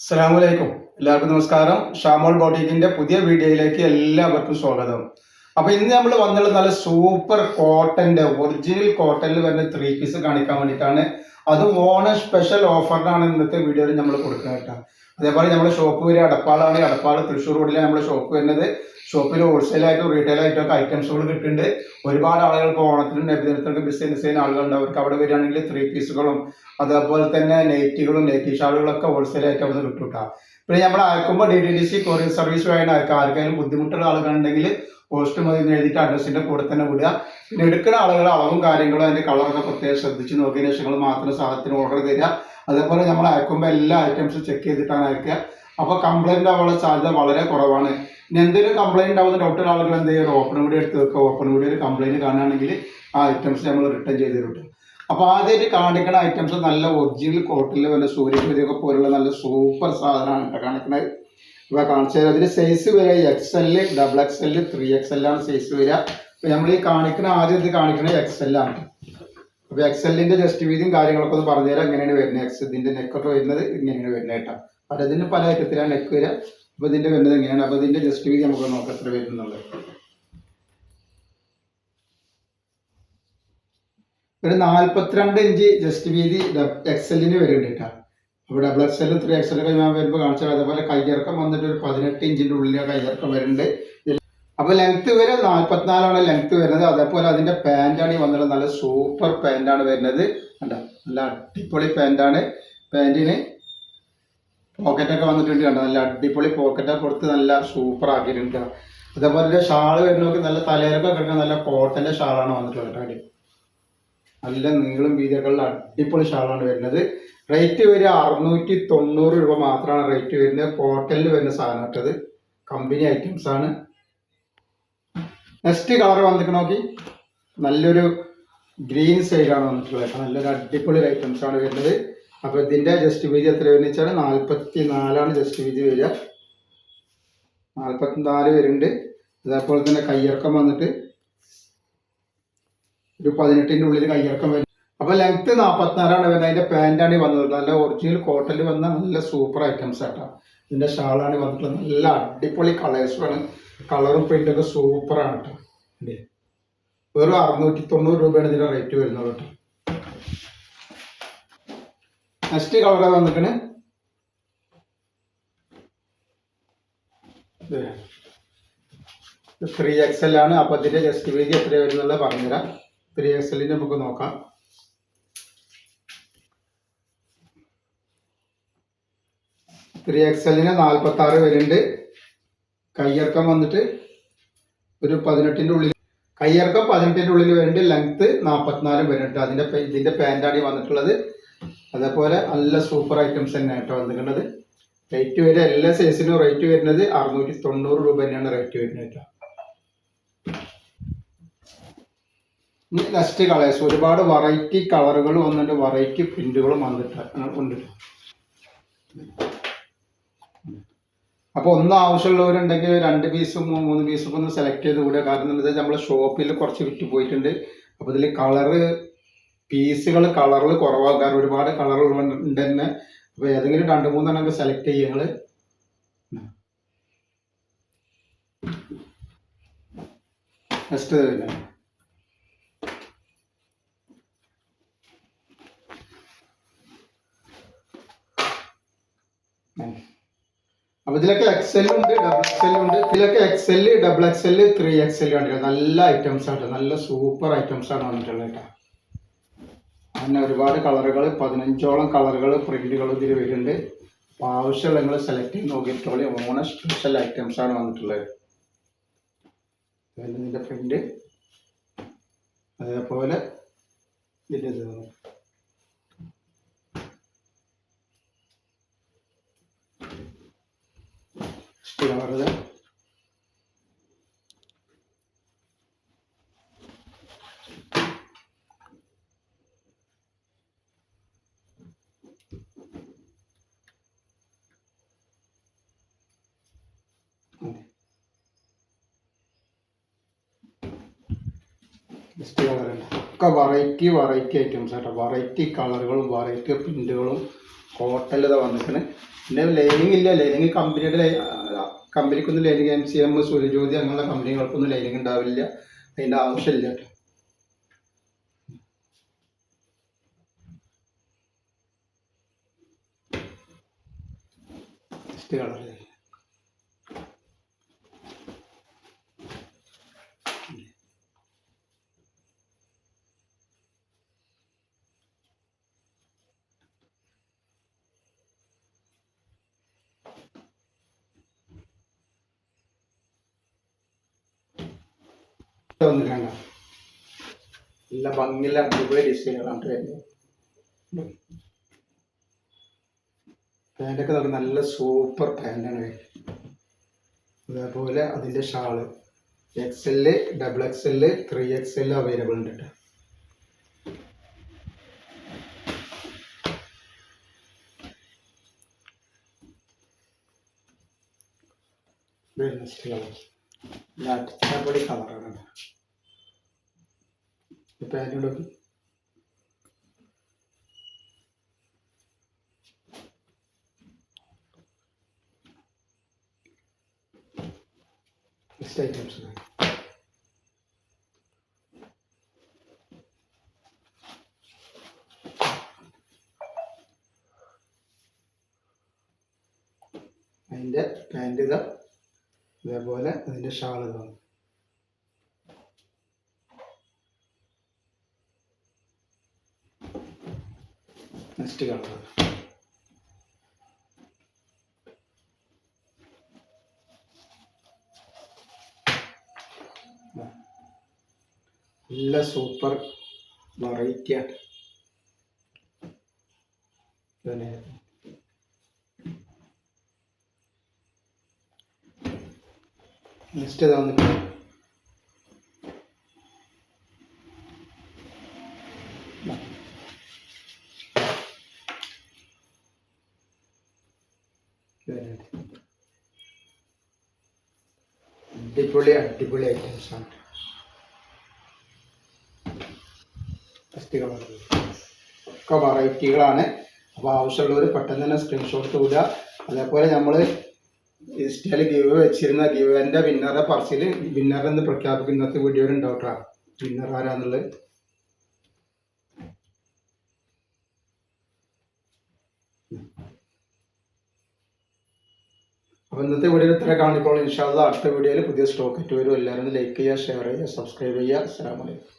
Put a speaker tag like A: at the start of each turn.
A: അസ്സലാമലൈക്കും. എല്ലാവർക്കും നമസ്കാരം. ഷാമോൾ ബോട്ടിക്കിന്റെ പുതിയ വീഡിയോയിലേക്ക് എല്ലാവർക്കും സ്വാഗതം. അപ്പൊ ഇന്ന് നമ്മൾ വന്നുള്ളത് നല്ല സൂപ്പർ കോട്ടന്റെ ഒറിജിനൽ കോട്ടണിൽ വരുന്ന 3 പീസ് കാണിക്കാൻ വേണ്ടിയിട്ടാണ്. അത് ഓണം സ്പെഷ്യൽ ഓഫറിനാണ് ഇന്നത്തെ വീഡിയോയിൽ നമ്മൾ കൊടുക്കുന്നത് കേട്ടോ. അതേപോലെ നമ്മുടെ ഷോപ്പ് വരെ അടപ്പാളാണ്. അടപ്പാൾ തൃശ്ശൂർ റോഡിലാണ് നമ്മുടെ ഷോപ്പ് വരുന്നത്. ഷോപ്പിൽ ഹോൾസെയിലായിട്ടും റീറ്റെയിൽ ആയിട്ടും ഒക്കെ ഐറ്റംസുകൾ കിട്ടുന്നുണ്ട്. ഒരുപാട് ആളുകൾ ഇപ്പോൾ ഓണത്തിനും നബിദിനത്തിനൊക്കെ ബിസിനസ് ചെയ്യുന്ന ആളുകളുണ്ട്. അവർക്ക് അവിടെ വരികയാണെങ്കിൽ 3 പീസുകളും അതേപോലെ തന്നെ നൈറ്റികളും നൈറ്റി ഷാളുകളൊക്കെ ഹോൾസെയിലായിട്ട് അവിടെ നിന്ന് കിട്ടും കേട്ടോ. പിന്നെ നമ്മൾ അയക്കുമ്പോൾ DTDC കൊറിയർ സർവീസ് വഴിയാണ് അയക്കുക. ആർക്കെങ്കിലും ബുദ്ധിമുട്ടുള്ള ആളുകളുണ്ടെങ്കിൽ പോസ്റ്റ് മതി എഴുതിയിട്ട് അഡ്രസ്സിന്റെ കൂടെ തന്നെ വിടുക. പിന്നെ എടുക്കുന്ന ആളുകൾ അളവും കാര്യങ്ങളും അതിന്റെ കളറൊക്കെ പ്രത്യേകം ശ്രദ്ധിച്ച് നോക്കിയതിനു ശേഷം മാത്രം സാധനത്തിന് ഓർഡർ തരിക. അതേപോലെ നമ്മൾ അയക്കുമ്പോൾ എല്ലാ ഐറ്റംസും ചെക്ക് ചെയ്തിട്ടാണ് അയക്കുക. അപ്പോൾ കംപ്ലൈന്റ് ആവാനുള്ള സാധ്യത വളരെ കുറവാണ്. ഇനി എന്തെങ്കിലും കംപ്ലൈന്റ് ആവുന്ന ഡൗട്ടുള്ള ആളുകൾ എന്ത് ചെയ്യുക, ഓപ്പൺ വീഡിയോ എടുത്ത് വെക്കുക. ഓപ്പൺ വീഡിയോയിൽ കംപ്ലൈന്റ് കാണുകയാണെങ്കിൽ ആ ഐറ്റംസ് നമ്മൾ റിട്ടേൺ ചെയ്ത് തരും. അപ്പോൾ ആദ്യമായിട്ട് കാണിക്കുന്ന ഐറ്റംസ് നല്ല ഒറിജിനൽ കോട്ടണിൽ വല്ല സൂര്യപൂരിയൊക്കെ പോലുള്ള നല്ല സൂപ്പർ സാധനമാണ് കേട്ടോ കാണിക്കുന്നത്. ഇവ കാണിച്ചത് അതിന്റെ സൈസ് വരിക XL, XXL, 3XL ആണ് സൈസ് വരിക. അപ്പൊ നമ്മൾ ഈ കാണിക്കുന്ന ആദ്യം ഇത് കാണിക്കുന്നത് XL ആണ്. അപ്പൊ XL-ന്റെ ജസ്റ്റ് വീതിയും കാര്യങ്ങളൊക്കെ ഒന്ന് പറഞ്ഞുതരാം. എങ്ങനെയാണ് വരുന്നത്, ഇതിന്റെ നെക്കൊക്കെ വരുന്നത് ഇങ്ങനെയാണ് വരുന്നത് കേട്ടോ. പലതിന് പല ഐറ്റത്തിലാണ് നെക്ക് വരിക. അപ്പൊ ഇതിന്റെ വരുന്നത് എങ്ങനെയാണ്, അപ്പൊ ഇതിന്റെ ജസ്റ്റ് വീതി നമുക്ക് നോക്കാം എത്ര വരുന്നുള്ളത്. ഒരു 42 ഇഞ്ച് ജസ്റ്റ് വീതി XL-ന് വരുന്നുണ്ട് കേട്ടോ. അപ്പോൾ XXL, 3XL ഒക്കെ ഞാൻ വരുമ്പോൾ കാണിച്ചാൽ. അതേപോലെ കയ്യിറക്കം വന്നിട്ട് ഒരു 18 ഇഞ്ചിന്റെ ഉള്ളിൽ കയ്യിറക്കം വരുന്നുണ്ട്. അപ്പൊ ലെങ്ത് വരെ 44 ലെങ്ത് വരുന്നത്. അതേപോലെ അതിന്റെ പാന്റാണ് ഈ വന്നത്. നല്ല സൂപ്പർ പാന്റാണ് വരുന്നത്. കണ്ടോ, നല്ല അടിപൊളി പാന്റാണ്. പാന്റിന് പോക്കറ്റൊക്കെ വന്നിട്ടുണ്ട് കണ്ടോ, നല്ല അടിപൊളി പോക്കറ്റൊക്കെ കൊടുത്ത് നല്ല സൂപ്പർ ആക്കിയിട്ടുണ്ട്. അതേപോലെ ഷാള് വരുന്നവർക്ക് നല്ല തലയിലൊക്കെ കിടക്കുന്ന നല്ല കോട്ടന്റെ ഷാളാണ് വന്നിട്ടുള്ളത് കേട്ടോ. നല്ല നീളം വീതിയൊക്കെയുള്ള അടിപൊളി ഷാളാണ് വരുന്നത്. റേറ്റ് വരിക 690 രൂപ മാത്രമാണ് റേറ്റ് വരുന്നത്. കോട്ടണിൽ വരുന്ന സാധനം കേട്ടത്, കമ്പനി ഐറ്റംസ് ആണ്. നെക്സ്റ്റ് കളർ വന്നിട്ട് നോക്കി, നല്ലൊരു ഗ്രീൻ സൈഡാണ് വന്നിട്ടുള്ളത്. നല്ലൊരു അടിപൊളി ഐറ്റംസ് ആണ് വരുന്നത്. അപ്പോൾ ഇതിന്റെ ജസ്റ്റ് വീതി എത്ര വരുന്നത് വെച്ചാൽ 44 ജസ്റ്റ് വീതി വരിക. 44 വരുന്നുണ്ട്. അതേപോലെ തന്നെ കയ്യിറക്കം വന്നിട്ട് ഒരു 18ന്റെ ഉള്ളിൽ കയ്യിറക്കം വരും. അപ്പൊ ലെങ്ത് 44 വരുന്നത്. അതിന്റെ പാന്റാണ് വന്നത്. നല്ല ഒറിജിനൽ കോട്ടണിൽ വന്ന നല്ല സൂപ്പർ ഐറ്റംസ് ആട്ടോ. ഇതിന്റെ ഷാളാണ് വന്നിട്ടുള്ളത്. നല്ല അടിപൊളി കളേഴ്സുമാണ്. കളറും പ്രിന്റൊക്കെ സൂപ്പറാണ് കേട്ടോ. വെറും 690 രൂപയാണ് ഇതിന്റെ റേറ്റ് വരുന്നത് കേട്ടോ. നെക്സ്റ്റ് കളർ വന്നിട്ട് 3XL ആണ്. അപ്പൊ ഇതിന്റെ ജസ്റ്റ് വീതി എത്ര വരുന്നുള്ള പറഞ്ഞുതരാം. 3XL നമുക്ക് നോക്കാം. XL-ന് 46 വരുന്നുണ്ട്. കയ്യിറക്കം വന്നിട്ട് ഒരു 18ന്റെ ഉള്ളിൽ, കയ്യിറക്കം 18ന്റെ ഉള്ളിൽ വരുന്നുണ്ട്. ലെങ്ത് 44 വരുന്നുണ്ട്. ഇതിന്റെ പാന്റാണ് വന്നിട്ടുള്ളത്. അതേപോലെ നല്ല സൂപ്പർ ഐറ്റംസ് തന്നെ കേട്ടോ വന്നിട്ടുള്ളത്. റേറ്റ് വരെ എല്ലാ സൈസിനും റേറ്റ് വരുന്നത് 690 രൂപ തന്നെയാണ് റേറ്റ് വരുന്നത് കേട്ടോ. നെക്സ്റ്റ് കളേഴ്സ്, ഒരുപാട് വെറൈറ്റി കളറുകൾ വന്നിട്ട് വെറൈറ്റി പ്രിന്റുകളും വന്നിട്ടുണ്ട്. അപ്പോൾ ഒന്ന് ആവശ്യമുള്ളവരുണ്ടെങ്കിൽ 2 പീസും 3 പീസും ഒന്ന് സെലക്ട് ചെയ്ത് കൂടെ. കാരണം എന്താ വെച്ചാൽ നമ്മളെ ഷോപ്പിൽ കുറച്ച് വിറ്റ് പോയിട്ടുണ്ട്. അപ്പോൾ ഇതിൽ പീസുകൾ കളറിൽ കുറവാകും. കാരണം ഒരുപാട് കളറുകൾ ഉണ്ട് തന്നെ. അപ്പോൾ ഏതെങ്കിലും 2-3 എണ്ണം സെലക്ട് ചെയ്യുക നിങ്ങൾ. നെക്സ്റ്റ് അപ്പൊ ഇതിലൊക്കെ XL ഉണ്ട്, XXL ഉണ്ട്. ഇതിലൊക്കെ XL, XXL, 3XL ഉണ്ട്. നല്ല ഐറ്റംസ് ആണ്, നല്ല സൂപ്പർ ഐറ്റംസ് ആണ് വന്നിട്ടുള്ളത് കേട്ടോ. അങ്ങനെ ഒരുപാട് കളറുകൾ, 15ഓളം കളറുകൾ പ്രിന്റുകൾ ഇതിൽ വരുന്നുണ്ട്. അപ്പോൾ ആവശ്യമുള്ള നിങ്ങൾ സെലക്ട് ചെയ്ത് നോക്കിയിട്ടോളി. ഓണ സ്പെഷ്യൽ ഐറ്റംസ് ആണ് വന്നിട്ടുള്ളത്. ഇതിന്റെ പ്രിന്റ് അതേപോലെ ഇതിൻ്റെ കളറുകൾ. ഒക്കെ വെറൈറ്റി ഐറ്റംസ് ആട്ടോ. വെറൈറ്റി കളറുകളും വെറൈറ്റി പ്രിന്റുകളും കോട്ടനിൽ ഇതാ വന്നിരിക്കണ്. പിന്നെ ലൈനിങ് ഇല്ല, ലൈനിങ് കമ്പനിയുടെ കമ്പനിക്കൊന്നും ലൈനിങ് MCM സൂര്യജ്യോതി അങ്ങനെയുള്ള കമ്പനികൾക്കൊന്നും ലൈനിങ് ഉണ്ടാവില്ല, അതിൻ്റെ ആവശ്യമില്ല കേട്ടോ. കളർ വന്നിട്ടാണ് നല്ല ഭംഗിയുള്ള അടിപൊളി ഡിസൈനുകളാണ് വരുന്നത്. പാൻറ്റൊക്കെ നമുക്ക് നല്ല സൂപ്പർ പാൻറ്റാണ് വരുന്നത്. അതേപോലെ അതിൻ്റെ shawl XL, XXL, 3XL available ഉണ്ട് കേട്ടോ. അടിപൊളി കളറാണ് പാൻറ്റിൻ്റെ. നെക്സ്റ്റ് ഐറ്റംസ് അതിൻ്റെ പാൻറ് ഇതാ, ഇതേപോലെ അതിൻ്റെ ഷാൾ ഇതാണ്. നെക്സ്റ്റ് കളർ നല്ല സൂപ്പർ വെറൈറ്റി ആണ്. നെക്സ്റ്റ് ഇതാണ് അടിപൊളി ഐറ്റംസ് ആണ്. ഒക്കെ വെറൈറ്റികളാണ്. അപ്പോൾ ആവശ്യമുള്ളവർ പെട്ടെന്ന് തന്നെ സ്ക്രീൻഷോട്ട് വിടുക. അതേപോലെ നമ്മൾ ഇൻസ്റ്റയിൽ ഗിവ് വെച്ചിരുന്ന ഗിവൻ്റെ വിന്നറുടെ പറച്ചിൽ വിന്നറെന്ന് പ്രഖ്യാപിക്കുന്ന ഇന്നത്തെ വീഡിയോയിൽ ഉണ്ടാവട്ടെ. വിന്നർ ആരാന്നുള്ളത്. അപ്പോൾ ഇന്നത്തെ വീഡിയോയിൽ ഇത്ര കാണിക്കോളൂ. ഇൻഷാ അല്ലാഹ് അടുത്ത വീഡിയോയിൽ പുതിയ സ്റ്റോക്ക് ഇട്ട് വരും. എല്ലാവരും ലൈക്ക് ചെയ്യുക, ഷെയർ ചെയ്യുക, സബ്സ്ക്രൈബ് ചെയ്യുക. അസ്സലാമു അലൈക്കും.